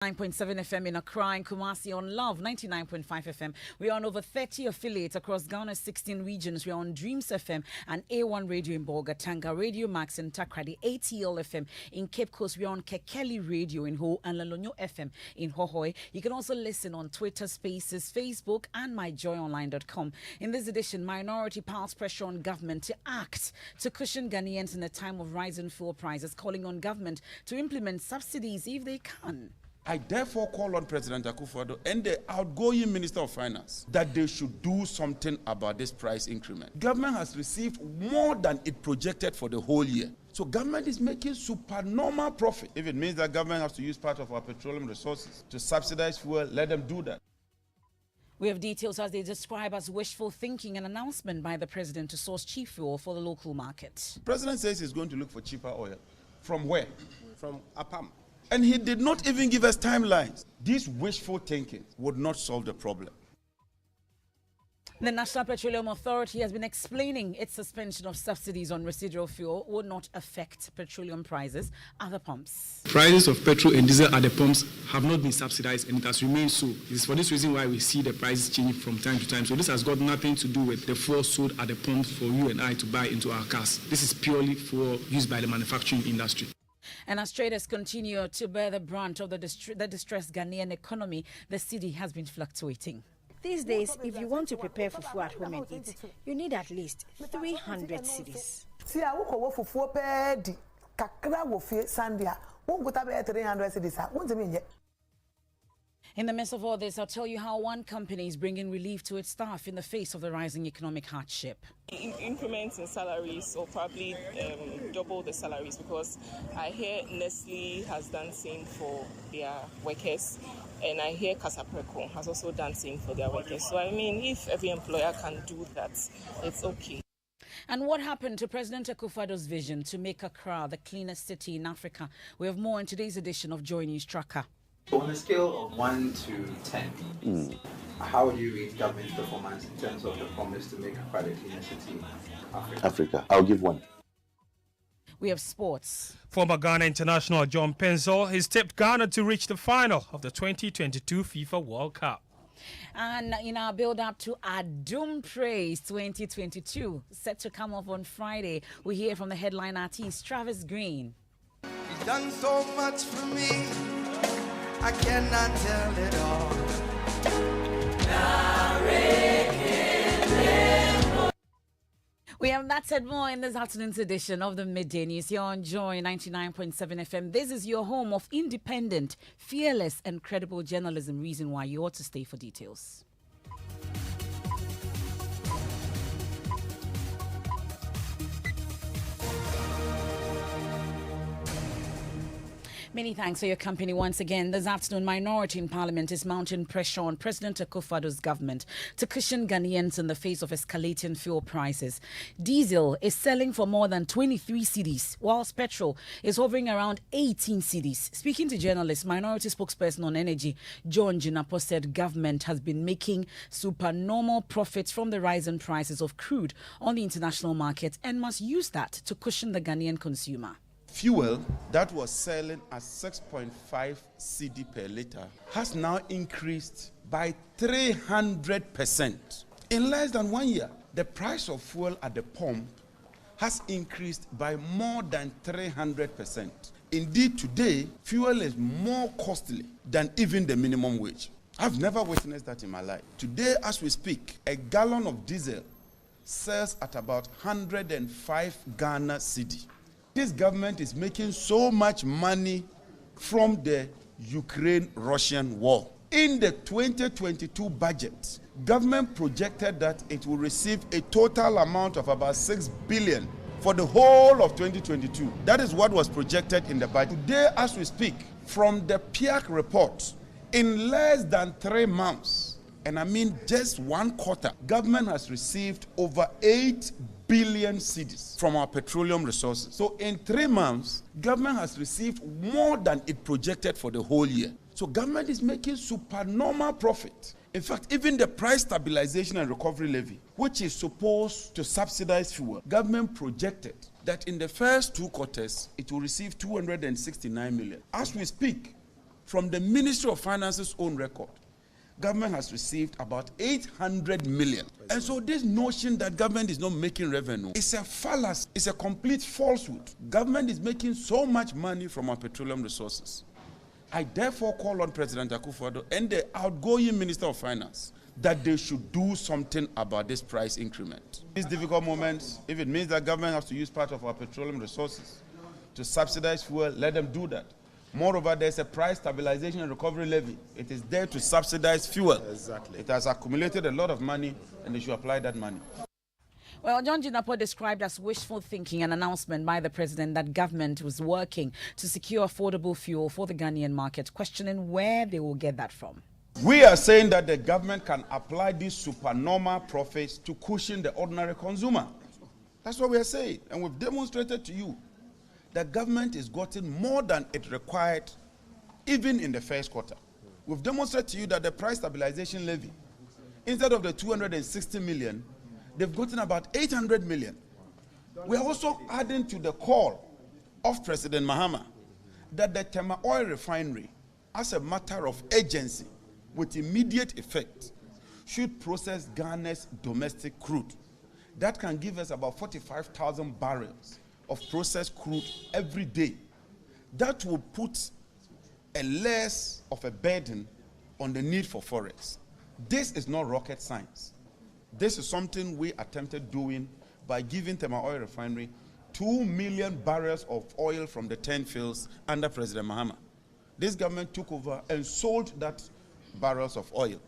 9.7 FM in Accra and Kumasi, on Love 99.5 FM. We are on over 30 affiliates across Ghana's 16 regions. We are on Dreams FM and A1 Radio in Bolga, Tanga Radio Max in Takrady, ATL FM in Cape Coast. We are on Kekeli Radio in Ho and Lalonyo FM in Hohoi. You can also listen on Twitter Spaces, Facebook and myjoyonline.com. In this edition, minority piles pressure on government to act to cushion Ghanaians in a time of rising fuel prices, calling on government to implement subsidies if they can. I therefore call on President Akufo-Addo and the outgoing Minister of Finance that they should do something about this price increment. Government has received more than it projected for the whole year. So government is making supernormal profit. If it means that government has to use part of our petroleum resources to subsidize fuel, let them do that. We have details as they describe as wishful thinking, an announcement by the president to source cheap fuel for the local market. The president says he's going to look for cheaper oil. From where? From Apam. And he did not even give us timelines. This wishful thinking would not solve the problem. The National Petroleum Authority has been explaining its suspension of subsidies on residual fuel will not affect petroleum prices at the pumps. Prices of petrol and diesel at the pumps have not been subsidized, and it has remained so. It is for this reason why we see the prices changing from time to time. So this has got nothing to do with the fuel sold at the pumps for you and I to buy into our cars. This is purely for use by the manufacturing industry. And as traders continue to bear the brunt of the distressed Ghanaian economy, the cedi has been fluctuating. These days, if you want to prepare fufu at home and eat, you need at least 300 cedis. In the midst of all this, I'll tell you how one company is bringing relief to its staff in the face of the rising economic hardship. Increments in salaries, or probably double the salaries, because I hear Nestle has done same for their workers, and I hear Casapreco has also done same for their workers. So I mean, if every employer can do that, it's okay. And what happened to President Akufo-Addo's vision to make Accra the cleanest city in Africa? We have more in today's edition of Joy News Tracker. On a scale of 1 to 10, how would you rate government's performance in terms of the promise to make Accra the cleanest city in Africa? I'll give 1. We have sports. Former Ghana international John Penzol has tipped Ghana to reach the final of the 2022 FIFA World Cup. And in our build-up to Adum Praise 2022, set to come off on Friday, we hear from the headline artist Travis Green. He's done so much for me, I cannot tell it all. We have that said more in this afternoon's edition of the Midday News. You're on Joy 99.7 FM. This is your home of independent, fearless and credible journalism. Reason why you ought to stay for details. Many thanks for your company once again. This afternoon, minority in Parliament is mounting pressure on President Akufo-Addo's government to cushion Ghanaians in the face of escalating fuel prices. Diesel is selling for more than 23 cedis, whilst petrol is hovering around 18 cedis. Speaking to journalists, minority spokesperson on energy, John Jinapo, said government has been making supernormal profits from the rise in prices of crude on the international market and must use that to cushion the Ghanaian consumer. Fuel that was selling at 6.5 cedi per litre has now increased by 300%. In less than 1 year, the price of fuel at the pump has increased by more than 300%. Indeed, today, fuel is more costly than even the minimum wage. I've never witnessed that in my life. Today, as we speak, a gallon of diesel sells at about 105 Ghana cedi. This government is making so much money from the Ukraine-Russian war. In the 2022 budget, government projected that it will receive a total amount of about 6 billion for the whole of 2022. That is what was projected in the budget. Today, as we speak, from the PIAC report, in less than 3 months, and I mean just 1 quarter, government has received over 8 billion cedis from our petroleum resources. So in 3 months, government has received more than it projected for the whole year. So government is making supernormal profit. In fact, even the price stabilization and recovery levy, which is supposed to subsidize fuel, government projected that in the first 2 quarters, it will receive 269 million. As we speak, from the Ministry of Finance's own record, government has received about 800 million. And so this notion that government is not making revenue is a fallacy. It's a complete falsehood. Government is making so much money from our petroleum resources. I therefore call on President Akufo-Addo and the outgoing Minister of Finance that they should do something about this price increment. These difficult moments, if it means that government has to use part of our petroleum resources to subsidize fuel, let them do that. Moreover, there's a price stabilization and recovery levy. It is there to subsidize fuel. Exactly. It has accumulated a lot of money, and they should apply that money. Well, John Jinapor described as wishful thinking an announcement by the president that government was working to secure affordable fuel for the Ghanaian market, questioning where they will get that from. We are saying that the government can apply these supernormal profits to cushion the ordinary consumer. That's what we are saying. And we've demonstrated to you that government is getting more than it required even in the first quarter. We've demonstrated to you that the price stabilization levy, instead of the 260 million, they've gotten about 800 million. We are also adding to the call of President Mahama that the Tema Oil Refinery, as a matter of urgency, with immediate effect, should process Ghana's domestic crude. That can give us about 45,000 barrels of processed crude every day. That will put a less of a burden on the need for forex. This is not rocket science. This is something we attempted doing by giving Tema Oil Refinery 2 million barrels of oil from the 10 fields under President Mahama. This government took over and sold that barrels of oil.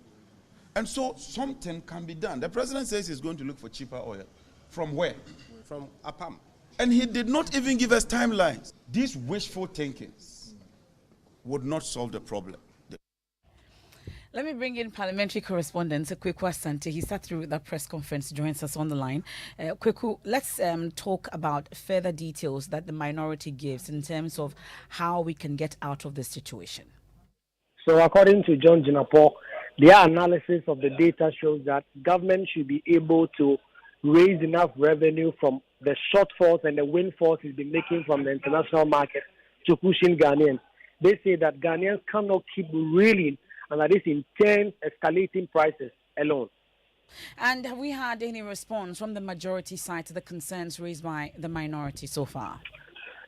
And so something can be done. The president says he's going to look for cheaper oil. From where? From APAM. And he did not even give us timelines. These wishful thinkings would not solve the problem. Let me bring in parliamentary correspondent Kweku Asante. He sat through that press conference, joins us on the line. Kweku, let's talk about further details that the minority gives in terms of how we can get out of this situation. So according to John Jinapor, their analysis of the data shows that government should be able to raise enough revenue from the shortfalls and the windfalls it's been making from the international market to cushion Ghanaians. They say that Ghanaians cannot keep reeling under this intense escalating prices alone. And have we had any response from the majority side to the concerns raised by the minority so far?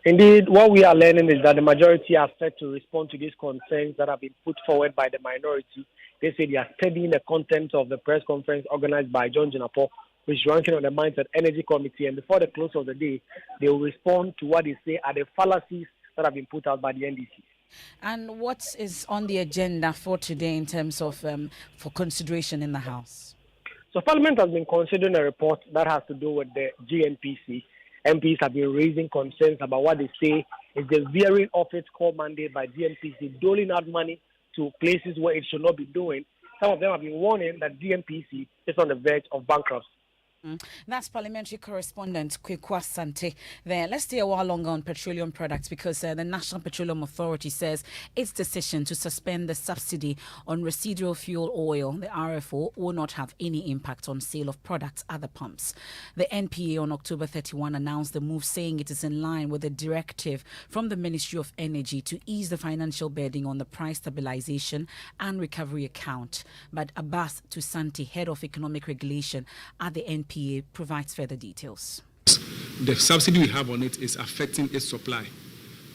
Indeed, what we are learning is that the majority are set to respond to these concerns that have been put forward by the minority. They say they are studying the content of the press conference organized by John Jinapor, which is ranking on the Mines and Energy Committee, and before the close of the day, they will respond to what they say are the fallacies that have been put out by the NDC. And what is on the agenda for today in terms of for consideration in the House? So Parliament has been considering a report that has to do with the GNPC. MPs have been raising concerns about what they say is the veering of its core mandate by GNPC, doling out money to places where it should not be doing. Some of them have been warning that GNPC is on the verge of bankruptcy. That's parliamentary correspondent Kweku Asante there. Let's stay a while longer on petroleum products because the National Petroleum Authority says its decision to suspend the subsidy on residual fuel oil, the RFO, will not have any impact on sale of products at the pumps. The NPA on October 31 announced the move, saying it is in line with a directive from the Ministry of Energy to ease the financial burden on the price stabilization and recovery account. But Abbas Tusanti, head of economic regulation at the NPA, provides further details. The subsidy we have on it is affecting its supply.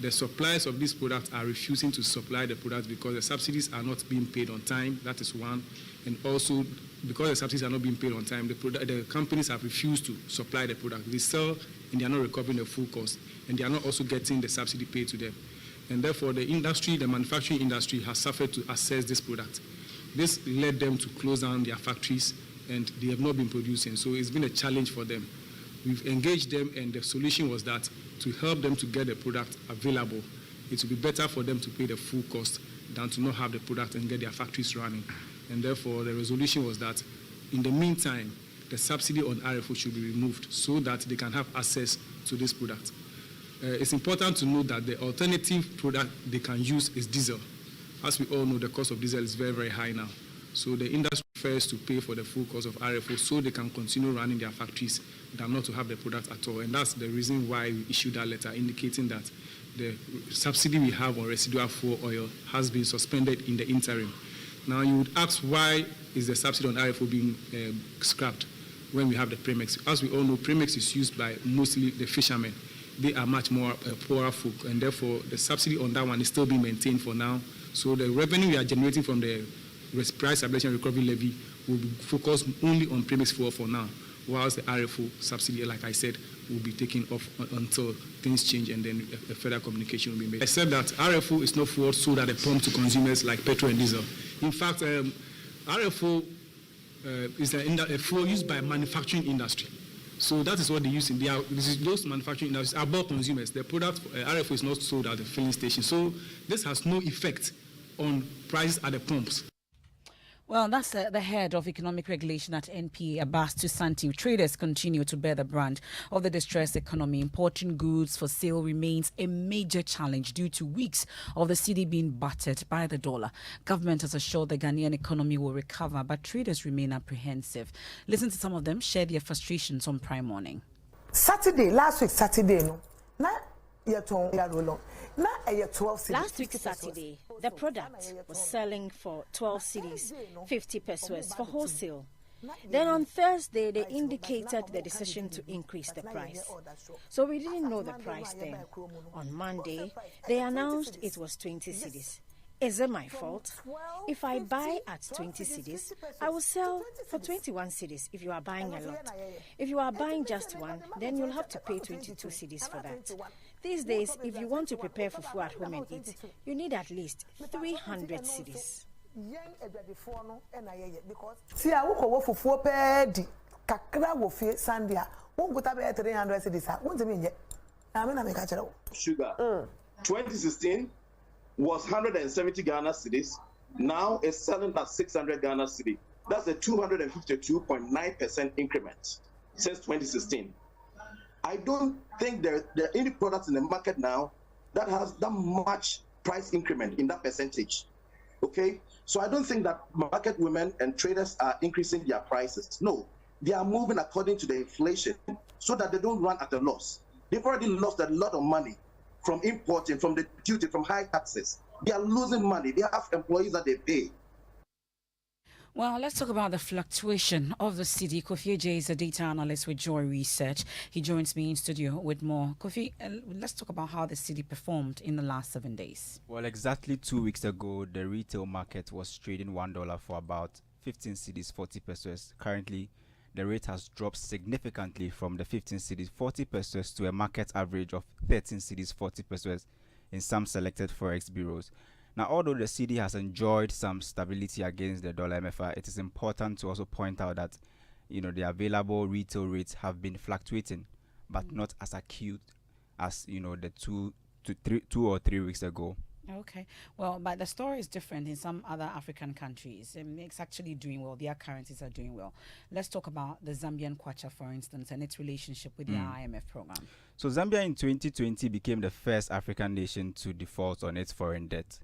The suppliers of these products are refusing to supply the products because the subsidies are not being paid on time. That is one. And also, because the subsidies are not being paid on time, the companies have refused to supply the product. They sell and they are not recovering the full cost. And they are not also getting the subsidy paid to them. And therefore, the industry, the manufacturing industry, has suffered to access this product. This led them to close down their factories, and they have not been producing. So it's been a challenge for them. We've engaged them, and the solution was that to help them to get the product available, it would be better for them to pay the full cost than to not have the product and get their factories running. And therefore, the resolution was that in the meantime, the subsidy on RFO should be removed so that they can have access to this product. It's important to note that the alternative product they can use is diesel. As we all know, the cost of diesel is very, very high now. So the industry prefers to pay for the full cost of RFO so they can continue running their factories than not to have the product at all. And that's the reason why we issued that letter indicating that the subsidy we have on residual fuel oil has been suspended in the interim. Now, you would ask, why is the subsidy on RFO being scrapped when we have the premix? As we all know, premix is used by mostly the fishermen. They are much more poorer folk, and therefore the subsidy on that one is still being maintained for now. So the revenue we are generating from the price stabilization recovery levy will be focused only on premix fuel for now, whilst the RFO subsidy, like I said, will be taken off until things change, and then a further communication will be made. Except that RFO is not fuel sold at the pump to consumers like petrol and diesel. In fact, RFO is a fuel used by manufacturing industry. So that is what they use in those manufacturing industries are about consumers. The product RFO is not sold at the filling station. So this has no effect on prices at the pumps. Well, that's the head of economic regulation at NPA, Abbas Tusanti. Traders continue to bear the brunt of the distressed economy. Importing goods for sale remains a major challenge due to weeks of the cedi being battered by the dollar. Government has assured the Ghanaian economy will recover, but traders remain apprehensive. Listen to some of them share their frustrations on Prime Morning. Last week Saturday, no, Last week Saturday, the product was selling for 12 cedis, 50 pesos for wholesale. Then on Thursday, they indicated the decision to increase the price. So we didn't know the price then. On Monday, they announced it was 20 cedis. Is it my fault? If I buy at 20 cedis, I will sell for 21 cedis if you are buying a lot. If you are buying just one, then you'll have to pay 22 cedis for that. These days, if you want to prepare fufu at home and eat, you need at least 300 cedis. See, I will go for 4 pedi. Kakra wo fie sandia. Won go tabe 300 cedis. Won temi nje. Na me na me ka kire wo. Sugar. 2016 was 170 Ghana cedis. Now it's selling at 600 Ghana cedi. That's a 252.9% increment since 2016. I don't think there are any products in the market now that has that much price increment in that percentage. Okay? So I don't think that market women and traders are increasing their prices. No, they are moving according to the inflation so that they don't run at a loss. They've already lost a lot of money from importing, from the duty, from high taxes. They are losing money. They have employees that they pay. Well, let's talk about the fluctuation of the cedi. Kofi J is a data analyst with Joy Research. He joins me in studio with more. Kofi, let's talk about how the cedi performed in the last 7 days. Well, exactly 2 weeks ago, the retail market was trading $1 for about 15 cedis 40 pesos. Currently, the rate has dropped significantly from the 15 cedis 40 pesos to a market average of 13 cedis 40 pesos in some selected forex bureaus. Now, although the cedi has enjoyed some stability against the dollar MFR, it is important to also point out that, the available retail rates have been fluctuating, but not as acute as, the 2 or 3 weeks ago. Okay. Well, but the story is different in some other African countries. It's actually doing well. Their currencies are doing well. Let's talk about the Zambian kwacha, for instance, and its relationship with the IMF program. So Zambia in 2020 became the first African nation to default on its foreign debt,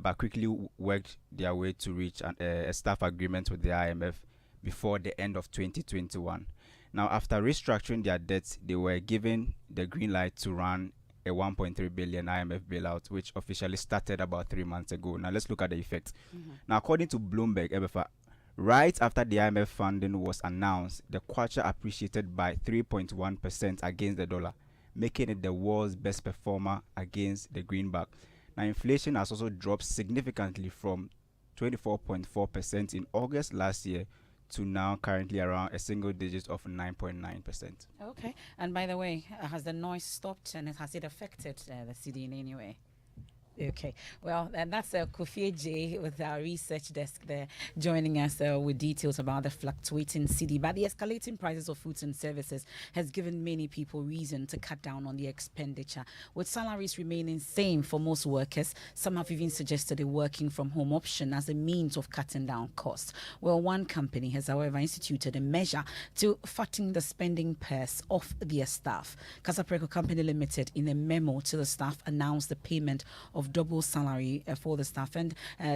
but quickly worked their way to reach a staff agreement with the IMF before the end of 2021. Now, after restructuring their debts, they were given the green light to run a 1.3 billion IMF bailout, which officially started about 3 months ago. Now, let's look at the effect. Now, according to Bloomberg, Emefa, right after the IMF funding was announced, the kwacha appreciated by 3.1% against the dollar, making it the world's best performer against the greenback. Now, inflation has also dropped significantly from 24.4% in August last year to now currently around a single digit of 9.9%. Okay. And by the way, has the noise stopped and has it affected the cedi in any way? Okay. Well, and that's Kofi J with our research desk there joining us with details about the fluctuating cedi. But the escalating prices of foods and services has given many people reason to cut down on their expenditure. With salaries remaining same for most workers, some have even suggested a working from home option as a means of cutting down costs. Well, one company has, however, instituted a measure to fatten the spending purse of their staff. Casapreco Company Limited, in a memo to the staff, announced the payment of double salary for the staff. And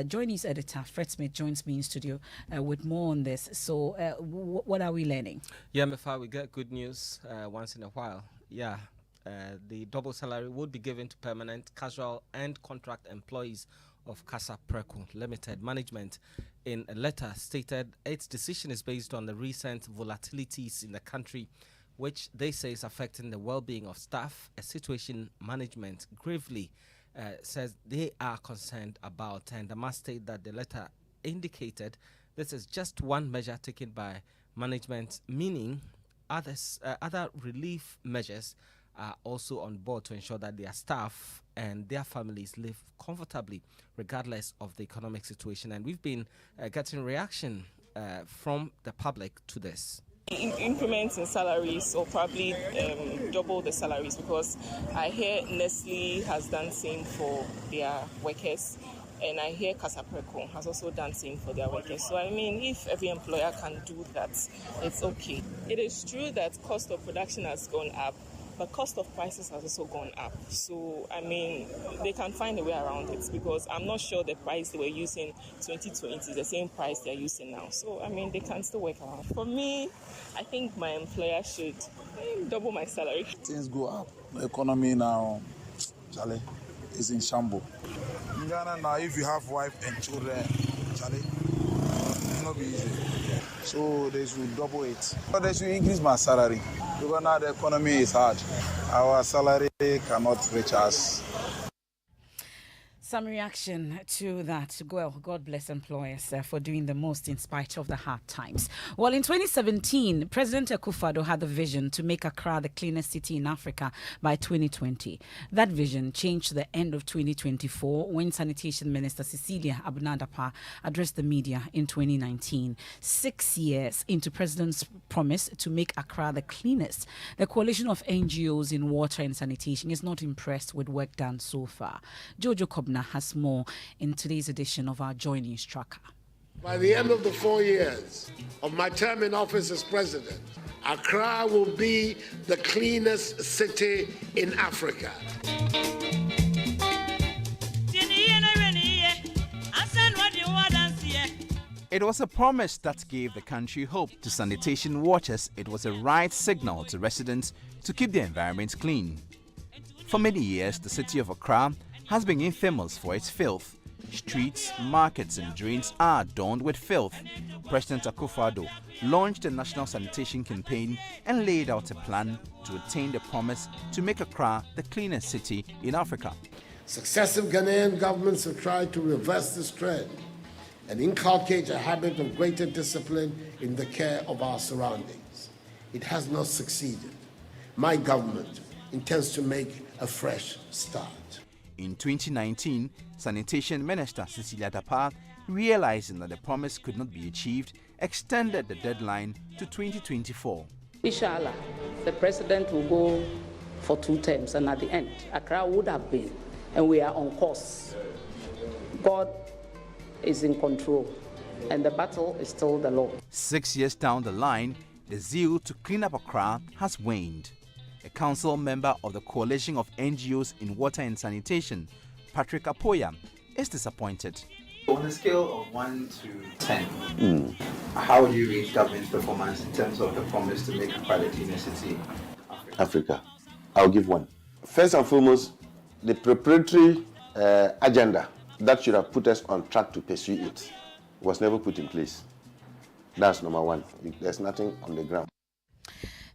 Joy News editor Fred Smith joins me in studio with more on this. So what are we learning? Yeah, Emefa, we get good news once in a while. Yeah, the double salary would be given to permanent, casual, and contract employees of Casa Preco Limited. Management, in a letter, stated its decision is based on the recent volatilities in the country, which they say is affecting the well-being of staff, a situation management gravely says they are concerned about. And I must state that the letter indicated this is just one measure taken by management, meaning other relief measures are also on board to ensure that their staff and their families live comfortably regardless of the economic situation. And we've been getting reaction from the public to this. Increments in salaries, or probably double the salaries, because I hear Nestle has done same for their workers, and I hear Casa Preco has also done same for their workers. So I mean, if every employer can do that, it's okay. It is true that cost of production has gone up, but cost of prices has also gone up. So, I mean, they can find a way around it, because I'm not sure the price they were using 2020 is the same price they're using now. So, I mean, they can still work around. For me, I think my employer should double my salary. Things go up. The economy now, Charlie, is in shambles. In Ghana now, if you have wife and children, Charlie, it's not be easy. So they should double it. But they should increase my salary. Because now the economy is hard. Our salary cannot reach us. Some reaction to that. Well, God bless employers for doing the most in spite of the hard times. Well, in 2017, President Akufo-Addo had the vision to make Accra the cleanest city in Africa by 2020. That vision changed to the end of 2024 when Sanitation Minister Cecilia Abunadapa addressed the media in 2019. 6 years into President's promise to make Accra the cleanest, the coalition of NGOs in water and sanitation is not impressed with work done so far. Jojo Kobna has more in today's edition of our Joy News Tracker. By the end of the 4 years of my term in office as president, Accra will be the cleanest city in Africa. It was a promise that gave the country hope. To sanitation watchers, it was a right signal to residents to keep the environment clean. For many years, the city of Accra has been infamous for its filth. Streets, markets and drains are adorned with filth. President Akufo-Addo launched a national sanitation campaign and laid out a plan to attain the promise to make Accra the cleanest city in Africa. Successive Ghanaian governments have tried to reverse this trend and inculcate a habit of greater discipline in the care of our surroundings. It has not succeeded. My government intends to make a fresh start. In 2019, Sanitation Minister Cecilia Abunadapa, realizing that the promise could not be achieved, extended the deadline to 2024. Inshallah, the president will go for 2 terms, and at the end, Accra would have been, and we are on course. God is in control, and the battle is still the Lord. 6 years down the line, the zeal to clean up Accra has waned. A council member of the coalition of NGOs in water and sanitation, Patrick Apoya, is disappointed. On a scale of 1 to 10, how would you rate government's performance in terms of the promise to make Accra the cleanest city in Africa? I'll give 1. First and foremost, the preparatory agenda that should have put us on track to pursue it was never put in place. That's number 1. There's nothing on the ground.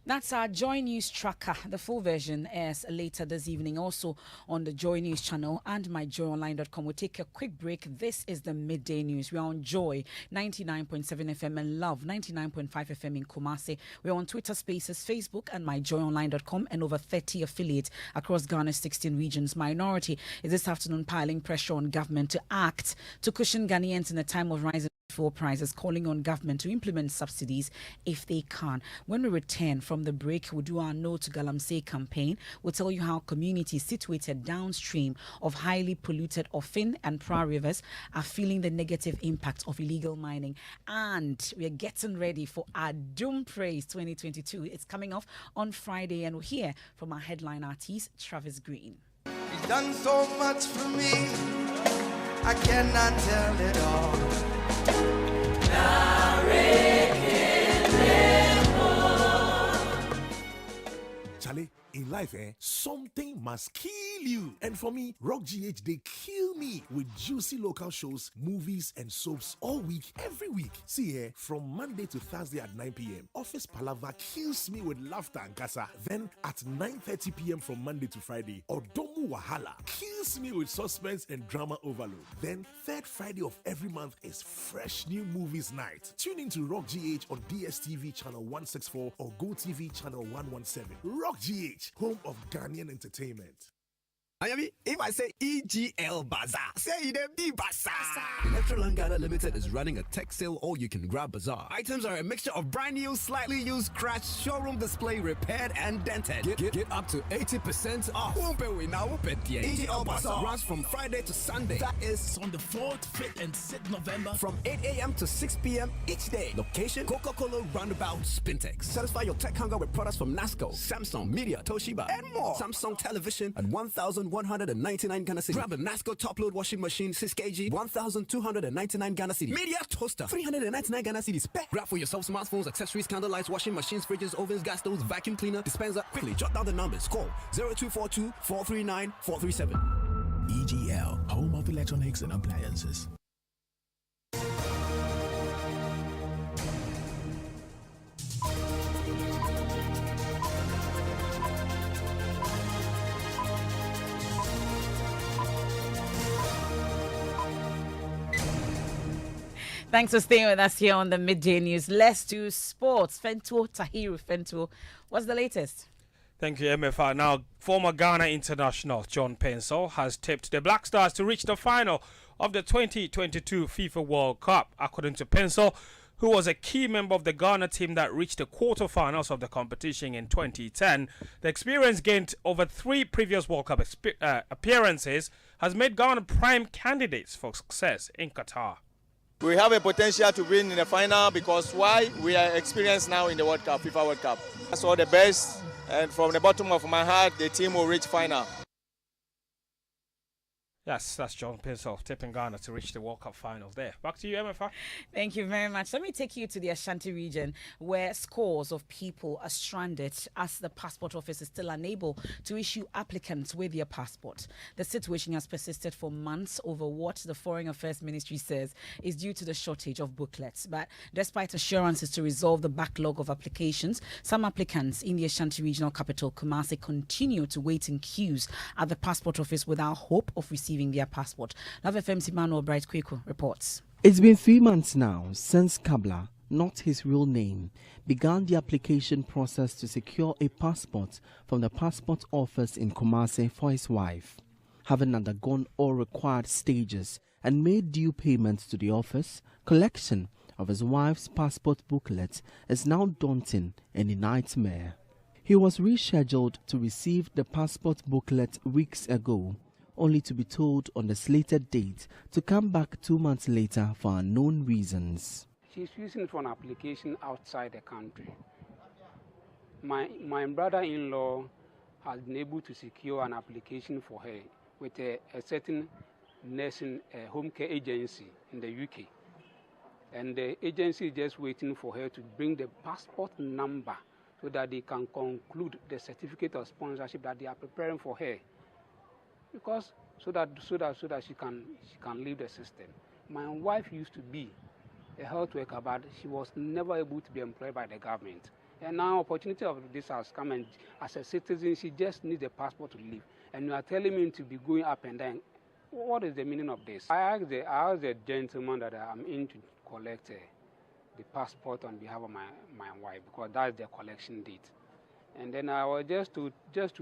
That's our Joy News Tracker. The full version airs later this evening, also on the Joy News channel and myjoyonline.com. We'll take a quick break. This is the Midday News. We're on Joy 99.7 FM and Love 99.5 FM in Kumasi. We're on Twitter Spaces, Facebook and myjoyonline.com, and over 30 affiliates across Ghana's 16 regions. Minority is this afternoon piling pressure on government to act to cushion Ghanaians in a time of rising fuel prices, calling on government to implement subsidies if they can. When we return from the break, we'll do our No to Galamsey campaign. We'll tell you how communities situated downstream of highly polluted Ofin and Pra rivers are feeling the negative impact of illegal mining. And we're getting ready for our Doom Praise 2022. It's coming off on Friday, and we'll hear from our headline artist, Travis Green. You've done so much for me, I cannot tell it all. Charlie, in life life, something must kill you. And for me, Rock GH, they kill me with juicy local shows, movies, and soaps all week, every week. See, from Monday to Thursday at 9 p.m., Office Palava kills me with laughter and kasa. Then at 9:30 p.m. from Monday to Friday, Odomu Wahala kills me with suspense and drama overload. Then third Friday of every month is Fresh New Movies Night. Tune in to Rock GH on DSTV channel 164 or GoTV channel 117. Rock GH, home of Ghanaian entertainment. Ayami, if I say EGL Bazaar, say it be Bazaar. Electroland Ghana Limited is running a tech sale all you can grab bazaar. Items are a mixture of brand new, slightly used, scratched, showroom display, repaired and dented. Get up to 80% off. EGL Bazaar runs from Friday to Sunday. That is on the 4th, 5th and 6th November from 8 a.m. to 6 p.m. each day. Location, Coca-Cola Roundabout Spintex. Satisfy your tech hunger with products from Nasco, Samsung, Media, Toshiba and more. Samsung television at 1,199 Ghana City. Grab a Nasco top load washing machine 6 kg, 1,299 Ghana City. Media toaster 399 Ghana City. Grab for yourself smartphones, accessories, candlelights, washing machines, fridges, ovens, gas stoves, vacuum cleaner, dispenser. Quickly jot down the numbers. Call 0242 439 437. EGL, home of electronics and appliances. Thanks for staying with us here on the Midday News. Let's do sports. Tahiru Fentuo, what's the latest? Thank you, Emefa. Now, former Ghana international John Pencil has tipped the Black Stars to reach the final of the 2022 FIFA World Cup. According to Pencil, who was a key member of the Ghana team that reached the quarterfinals of the competition in 2010, the experience gained over 3 previous World Cup appearances has made Ghana prime candidates for success in Qatar. We have a potential to win in the final because why? We are experienced now in the World Cup, FIFA World Cup. That's all the best, and from the bottom of my heart, the team will reach final. Yes, that's John Pencil tipping Ghana to reach the World Cup final there. Back to you, Emefa. Thank you very much. Let me take you to the Ashanti region where scores of people are stranded as the passport office is still unable to issue applicants with their passport. The situation has persisted for months over what the Foreign Affairs Ministry says is due to the shortage of booklets. But despite assurances to resolve the backlog of applications, some applicants in the Ashanti regional capital, Kumasi, continue to wait in queues at the passport office without hope of receiving their passport. Love FM's Emmanuel Bright Kweku reports. It's been 3 months now since Kabla, not his real name, began the application process to secure a passport from the passport office in Kumasi for his wife. Having undergone all required stages and made due payments to the office, collection of his wife's passport booklet is now daunting and a nightmare. He was rescheduled to receive the passport booklet weeks ago, only to be told on the slated date to come back 2 months later for unknown reasons. She's using it for an application outside the country. My brother-in-law has been able to secure an application for her with a certain nursing home care agency in the UK. And the agency is just waiting for her to bring the passport number so that they can conclude the certificate of sponsorship that they are preparing for her. Because so that she can leave the system. My wife used to be a health worker, but she was never able to be employed by the government. And now opportunity of this has come, and as a citizen, she just needs a passport to leave. And you are telling me to be going up and down. What is the meaning of this? I asked the gentleman that I'm in to collect the passport on behalf of my wife, because that's the collection date. And then I was just to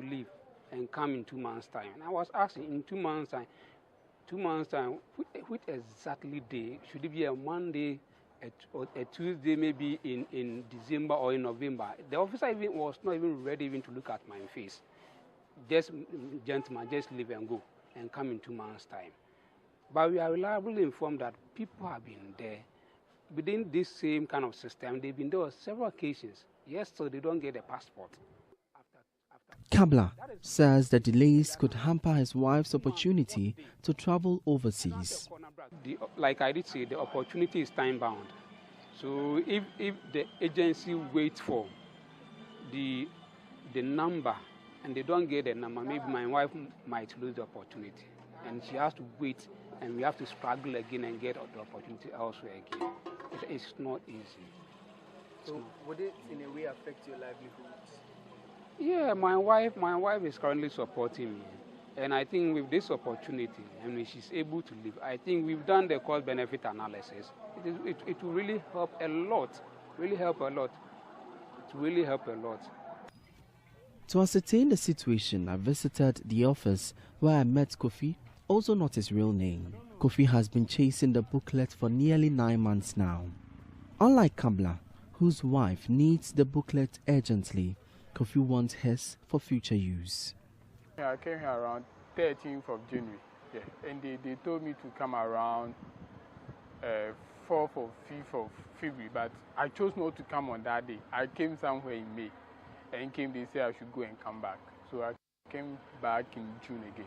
leave and come in 2 months' time. And I was asking, in 2 months' time, which exactly day? Should it be a Monday, a Tuesday, maybe in December or in November? The officer was not even ready to look at my face. Just, gentlemen, just leave and go and come in 2 months' time. But we are reliably informed that people have been there within this same kind of system. They've been there on several occasions. Yes, so they don't get a passport. Kabla says the delays could hamper his wife's opportunity to travel overseas. Like I did say, the opportunity is time-bound. So if the agency waits for the number and they don't get the number, maybe my wife might lose the opportunity. And she has to wait, and we have to struggle again and get the opportunity elsewhere again. It's not easy. So would it in a way affect your livelihoods? Yeah, my wife is currently supporting me. And I think with this opportunity, and when she's able to live, I think we've done the cost-benefit analysis. It will really help a lot, really help a lot. It will really help a lot. To ascertain the situation, I visited the office where I met Kofi, also not his real name. Kofi has been chasing the booklet for nearly 9 months now. Unlike Kabla, whose wife needs the booklet urgently, Kofi wants his for future use. I came here around 13th of January, and they told me to come around 4th or 5th of February, but I chose not to come on that day. I came somewhere in May, and they said I should go and come back. So I came back in June again.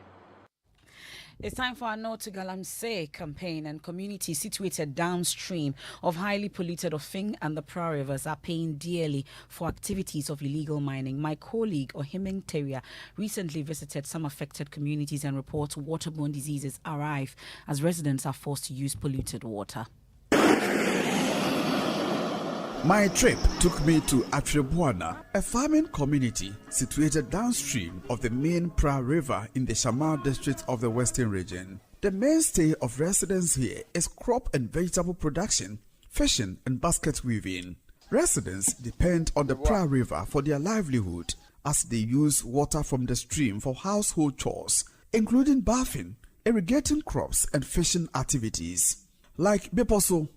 It's time for our No to Galamsey campaign, and communities situated downstream of highly polluted Ofing and the Pra rivers are paying dearly for activities of illegal mining. My colleague Ohimeng Teria recently visited some affected communities and reports waterborne diseases arrive as residents are forced to use polluted water. My trip took me to Atrebuana, a farming community situated downstream of the main Pra River in the Shamal district of the Western region. The mainstay of residents here is crop and vegetable production, fishing and basket weaving. Residents depend on the Pra River for their livelihood as they use water from the stream for household chores, including bathing, irrigating crops and fishing activities. Like Beposo,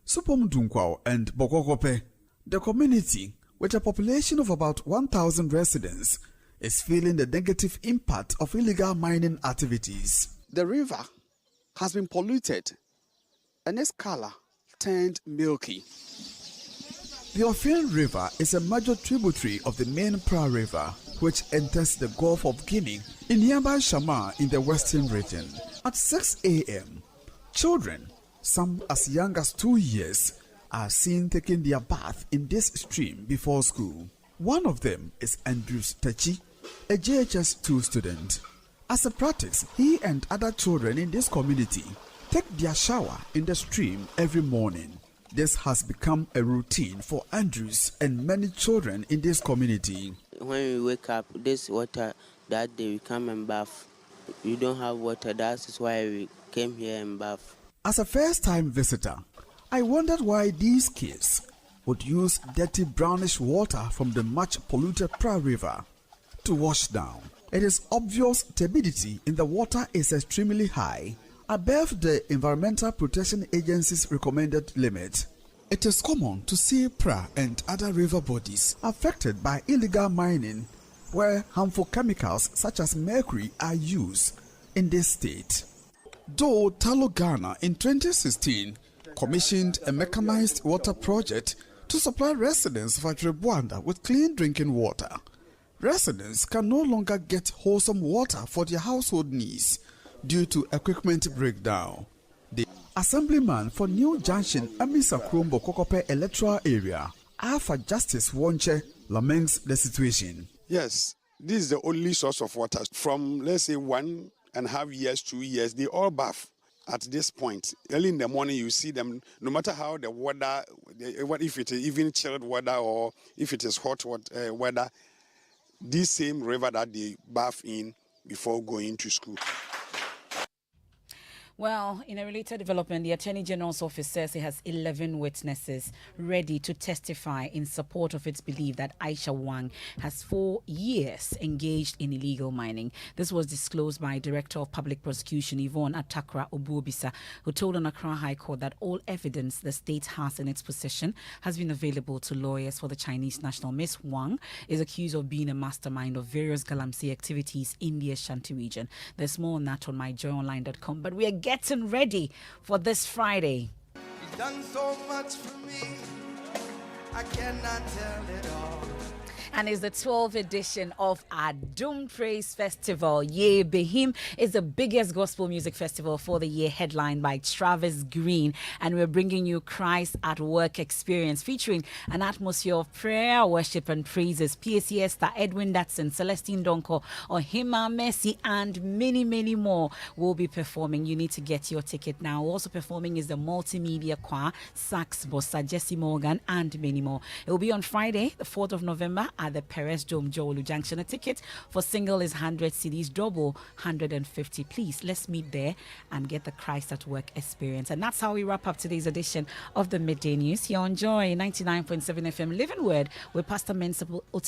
Supom Dunkwao and Bogogope, the community, with a population of about 1,000 residents, is feeling the negative impact of illegal mining activities. The river has been polluted and its color turned milky. The Ofin River is a major tributary of the main Pra River, which enters the Gulf of Guinea in nearby Shama in the Western region. At 6 a.m., children, some as young as 2 years, are seen taking their bath in this stream before school. One of them is Andrews Techi, a JHS2 student. As a practice, he and other children in this community take their shower in the stream every morning. This has become a routine for Andrews and many children in this community. When we wake up, this water that day we come and bath. We don't have water, that's why we came here and bath. As a first-time visitor, I wondered why these kids would use dirty brownish water from the much polluted Pra River to wash down. It is obvious turbidity in the water is extremely high, above the Environmental Protection Agency's recommended limit. It is common to see Pra and other river bodies affected by illegal mining where harmful chemicals such as mercury are used in this state. Though Talo Ghana in 2016 commissioned a mechanized water project to supply residents of Atrebuanda with clean drinking water, residents can no longer get wholesome water for their household needs due to equipment breakdown. The Assemblyman for New Junction Amisa Krombo Kokope electoral area, Alpha Justice Wonche, laments the situation. Yes, this is the only source of water. From, let's say, 1.5 years, 2 years, they all bath at this point. Early in the morning, you see them, no matter how the weather, if it is even chilled weather or if it is hot weather, this same river that they bath in before going to school. Well, in a related development, the Attorney General's office says it has 11 witnesses ready to testify in support of its belief that Aisha Wang has 4 years engaged in illegal mining. This was disclosed by Director of Public Prosecution Yvonne Atakra Obuobisa, who told an Accra High Court that all evidence the state has in its possession has been available to lawyers for the Chinese national. Ms. Wang is accused of being a mastermind of various Galamsey activities in the Ashanti region. There's more on that on myjoyonline.com, but we are getting ready for this Friday. You've done so much for me, I cannot tell it all. And it's the 12th edition of our Doom Praise Festival. Yea, Behim is the biggest gospel music festival for the year, headlined by Travis Green. And we're bringing you Christ at Work experience, featuring an atmosphere of prayer, worship, and praises. PACS star Edwin Datson, Celestine Donko, Ohima Messi, and many, many more will be performing. You need to get your ticket now. Also performing is the Multimedia Choir, Sax Bossa, Jesse Morgan, and many more. It will be on Friday, the 4th of November at the Perez Dome, Jowolu Junction. A ticket for single is 100 CDs, double 150. Please, let's meet there and get the Christ at Work experience. And that's how we wrap up today's edition of the Midday News here on Joy 99.7 FM Living Word with Pastor Mensah Uta.